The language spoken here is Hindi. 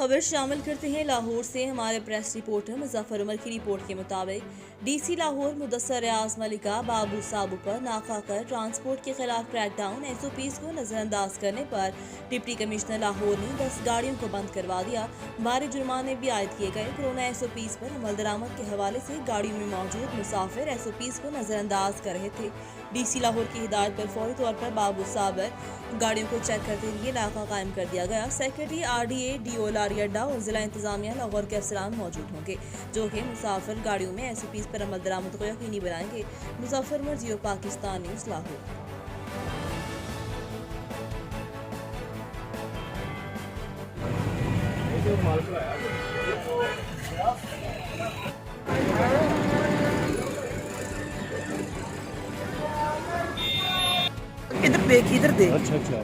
खबर शामिल करते हैं लाहौर से। हमारे प्रेस रिपोर्टर मुजफ्फर उमर की रिपोर्ट के मुताबिक डीसी लाहौर मुदस्सर रियाज मलिका बाबू साबू पर नाका कर ट्रांसपोर्ट के खिलाफ क्रैकडाउन SOPs को नजरअंदाज करने पर डिप्टी कमिश्नर लाहौर ने 10 गाड़ियों को बंद करवा दिया। भारी जुर्माने भी आयद किए गए। कोरोना SOPs पर अमल दरामद के हवाले से गाड़ियों में मौजूद मुसाफिर SOPs को नजरअंदाज कर रहे थे। डीसी लाहौर की हिदायत पर फौरी तौर पर बाबू साबर गाड़ियों को चेक करते हुए नाका कायम कर दिया गया। सेक्रेटरी RDA DO लारी अड्डा और जिला इंतजामिया लाहौर के अफसरान मौजूद होंगे जो कि मुसाफिर गाड़ियों में SOPs पर अमल दरामद को यकीनी बनाएंगे। मुजफ्फर उमर, जियो पाकिस्तान न्यूज़, लाहौर। इधर देख, इधर देख। अच्छा अच्छा